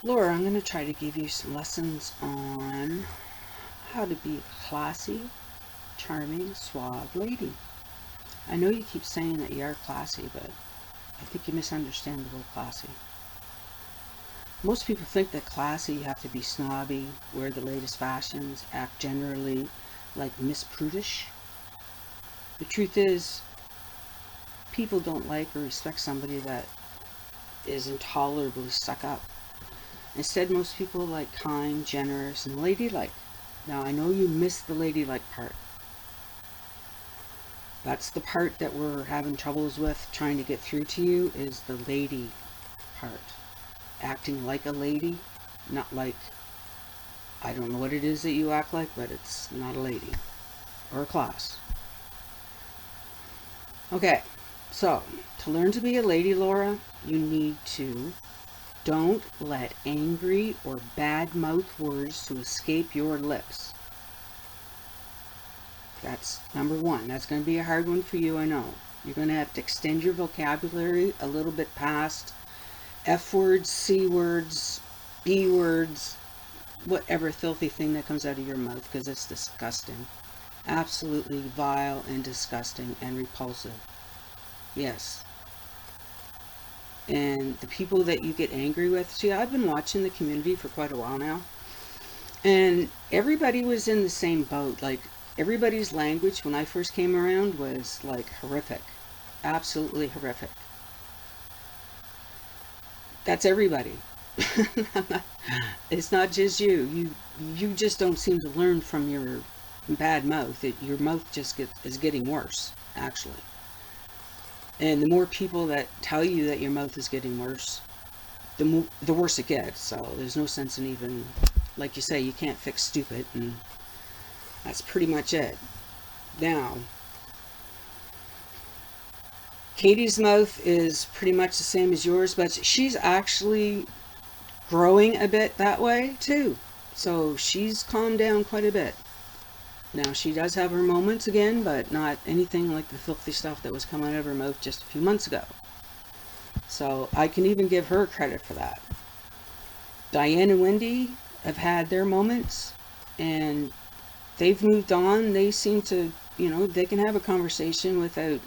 Laura, I'm going to try to give you some lessons on how to be a classy, charming, suave lady. I know you keep saying that you are classy, but I think you misunderstand the word classy. Most people think that classy, you have to be snobby, wear the latest fashions, act generally like Miss Prudish. The truth is, people don't like or respect somebody that is intolerably stuck up. Instead, most people like kind, generous, and ladylike. Now, I know you missed the ladylike part. That's the part that we're having troubles with trying to get through to you, is the lady part. Acting like a lady, not like, I don't know what it is that you act like, but it's not a lady or a class. Okay, so to learn to be a lady, Laura, you need to don't let angry or bad mouth words to escape your lips. That's number one. That's going to be a hard one for you, I know. You're going to have to extend your vocabulary a little bit past F words, C words, B words, whatever filthy thing that comes out of your mouth, because it's disgusting. Absolutely vile and disgusting and repulsive. Yes. And the people that you get angry with, see, I've been watching the community for quite a while now, and everybody was in the same boat. Like, everybody's language when I first came around was like horrific. Absolutely horrific. That's everybody. It's not just you. You just don't seem to learn from your bad mouth. Your mouth just is getting worse, actually. And the more people that tell you that your mouth is getting worse, the worse it gets. So there's no sense in even, like you say, you can't fix stupid, and that's pretty much it. Now, Katie's mouth is pretty much the same as yours, but she's actually growing a bit that way too. So she's calmed down quite a bit. Now, she does have her moments again, but not anything like the filthy stuff that was coming out of her mouth just a few months ago. So I can even give her credit for that. Diane and Wendy have had their moments, and they've moved on. They seem to, they can have a conversation without,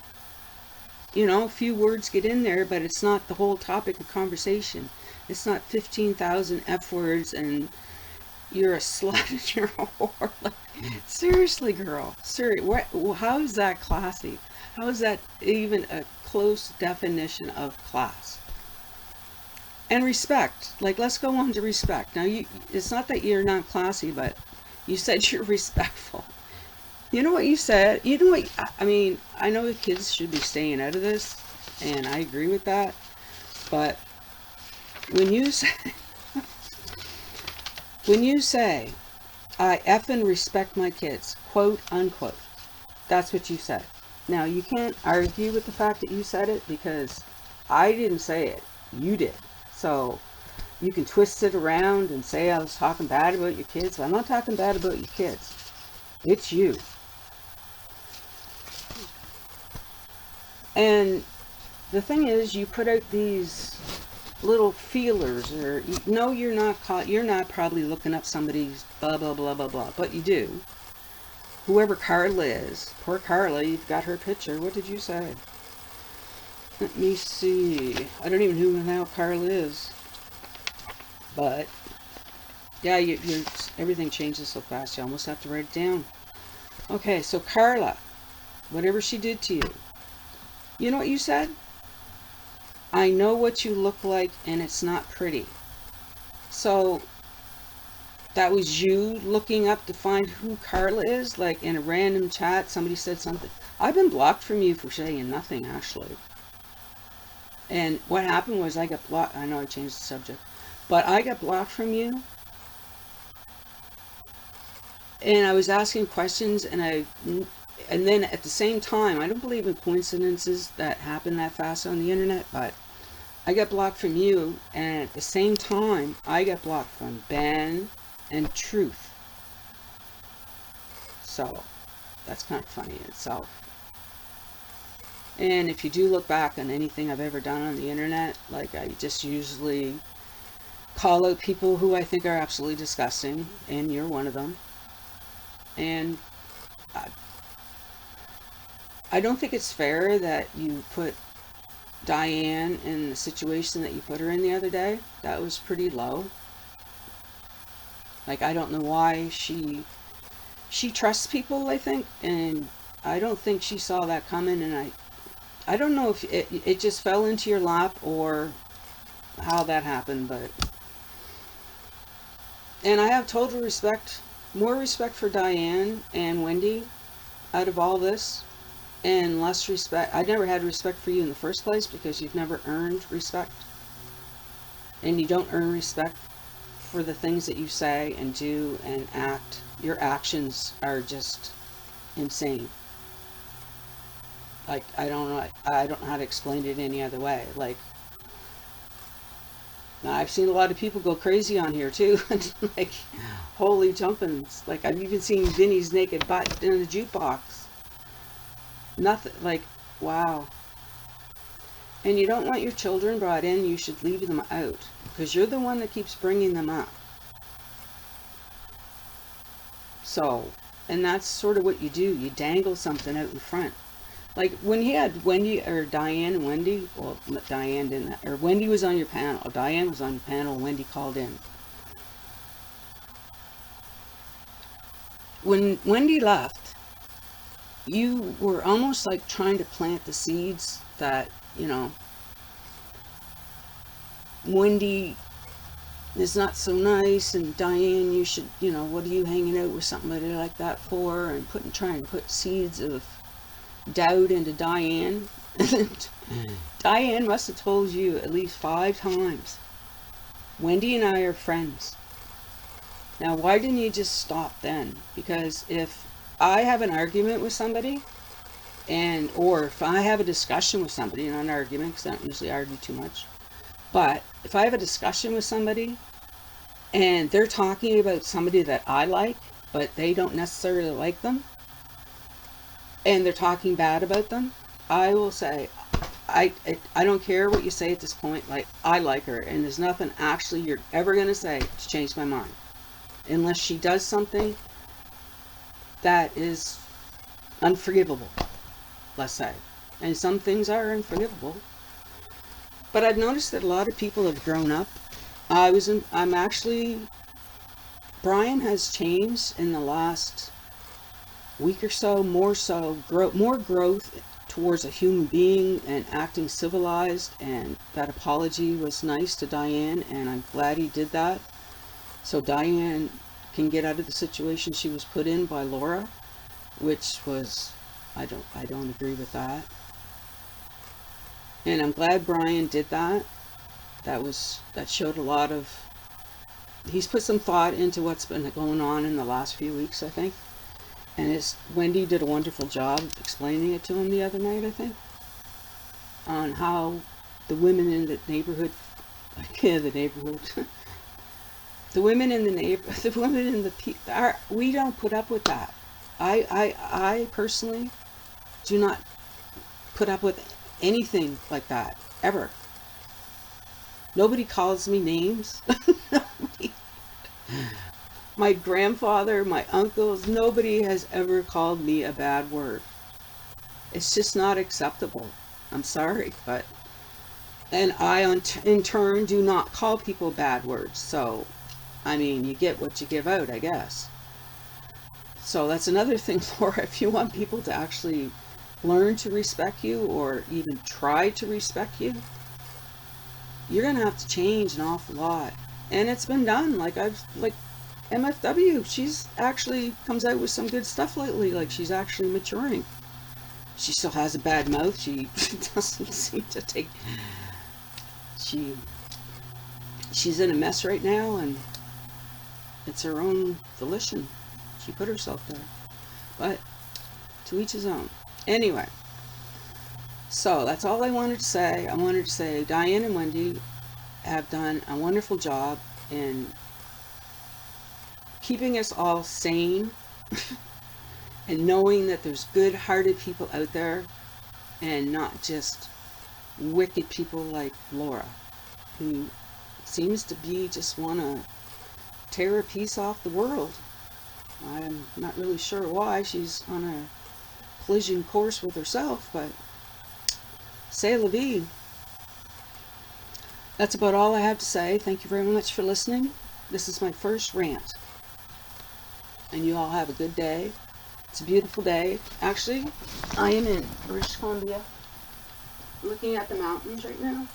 a few words get in there, but it's not the whole topic of conversation. It's not 15,000 F words and you're a slut and you're a whore. Like, seriously, girl. How is that classy? How is that even a close definition of class? And respect. Like, let's go on to respect. Now, it's not that you're not classy, but you said you're respectful. You know what you said? You know what? I mean, I know the kids should be staying out of this, and I agree with that. But when you say, I effing respect my kids, quote unquote, that's what you said. Now, you can't argue with the fact that you said it, because I didn't say it. You did. So you can twist it around and say I was talking bad about your kids. But I'm not talking bad about your kids. It's you. And the thing is, you put out these little feelers, or no, you're not probably looking up somebody's blah blah blah blah blah, but you do. Whoever Carla is, poor Carla, you've got her picture. What did you say? Let me see. I don't even know who the hell Carla is. But yeah, everything changes so fast. You almost have to write it down. Okay, so Carla, whatever she did to you, you know what you said? I know what you look like, and it's not pretty. So that was you looking up to find who Carla is, like in a random chat, somebody said something. I've been blocked from you for saying nothing, actually. And what happened was I got blocked. I know I changed the subject, but I got blocked from you. And I was asking questions, and then at the same time, I don't believe in coincidences that happen that fast on the internet, but I got blocked from you, and at the same time, I got blocked from Ben and Truth. So that's kind of funny in itself. And if you do look back on anything I've ever done on the internet, like I just usually call out people who I think are absolutely disgusting, and you're one of them. And I, I don't think it's fair that you put Diane in the situation that you put her in the other day. That was pretty low. Like, I don't know why she trusts people, I think, and I don't think she saw that coming, and I don't know if it just fell into your lap or how that happened, but and I have total respect, more respect for Diane and Wendy out of all this, and less respect. I never had respect for you in the first place because you've never earned respect, and you don't earn respect for the things that you say and do and act. Your actions are just insane. Like, I don't know how to explain it any other way. Like, now I've seen a lot of people go crazy on here too. Like, holy jumpins. Like, I've even seen Vinny's naked butt in the jukebox. Nothing, like, wow. And you don't want your children brought in, you should leave them out. Because you're the one that keeps bringing them up. So, and that's sort of what you do. You dangle something out in front. Like, when he had Wendy, or Diane and Wendy, well, Diane didn't, or Wendy was on your panel, Diane was on your panel, Wendy called in. When Wendy left, you were almost like trying to plant the seeds that, you know, Wendy is not so nice, and Diane, you should, you know, what are you hanging out with somebody like that for, and trying to put seeds of doubt into Diane. Diane must have told you at least 5 times, Wendy and I are friends. Now, why didn't you just stop then? Because if I have an argument with somebody, or if I have a discussion with somebody, not an argument, because I don't usually argue too much, but if I have a discussion with somebody and they're talking about somebody that I like, but they don't necessarily like them, and they're talking bad about them, I will say, I don't care what you say at this point, like, I like her, and there's nothing actually you're ever going to say to change my mind. Unless she does something that is unforgivable, let's say. And some things are unforgivable. But I've noticed that a lot of people have grown up. I'm actually, Brian has changed in the last week or so, more growth towards a human being and acting civilized, and that apology was nice to Diane, and I'm glad he did that. So Diane can get out of the situation she was put in by Laura, which was, I don't agree with that. And I'm glad Brian did that. That showed a lot of, he's put some thought into what's been going on in the last few weeks, I think. And Wendy did a wonderful job explaining it to him the other night, I think, on how the women in the neighborhood, yeah, the neighborhood, the women in the we don't put up with that. I personally do not put up with anything like that, ever. Nobody calls me names. My grandfather, my uncles, nobody has ever called me a bad word. It's just not acceptable. I'm sorry, but, and I in turn do not call people bad words. So, I mean, you get what you give out, I guess. So that's another thing, Laura. If you want people to actually learn to respect you, or even try to respect you, you're gonna have to change an awful lot. And it's been done. Like, MFW, she's actually comes out with some good stuff lately. Like, she's actually maturing. She still has a bad mouth. She doesn't seem to take, she's in a mess right now, and it's her own volition. She put herself there. But to each his own. Anyway, so that's all I wanted to say. I wanted to say Diane and Wendy have done a wonderful job in keeping us all sane and knowing that there's good-hearted people out there, and not just wicked people like Laura, who seems to be just want to tear a piece off the world. I'm not really sure why. She's on a collision course with herself, but c'est la vie. That's about all I have to say. Thank you very much for listening. This is my first rant. And you all have a good day. It's a beautiful day. Actually, I am in British Columbia, looking at the mountains right now.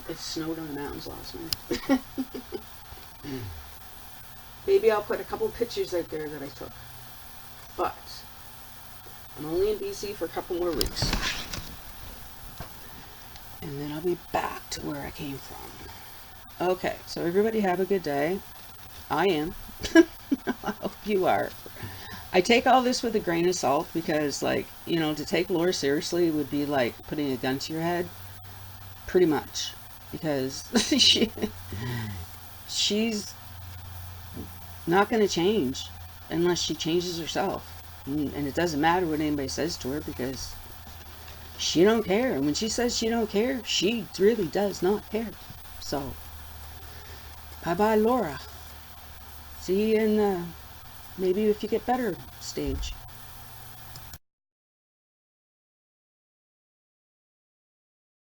It snowed on the mountains last night. Maybe I'll put a couple pictures out there that I took. But I'm only in BC for a couple more weeks. And then I'll be back to where I came from. Okay, so everybody have a good day. I am. I hope you are. I take all this with a grain of salt because, like, you know, to take Laura seriously would be like putting a gun to your head. Pretty much. Because she's not going to change unless she changes herself. And it doesn't matter what anybody says to her because she don't care. And when she says she don't care, she really does not care. So, bye-bye, Laura. See you in the, maybe if you get better, stage.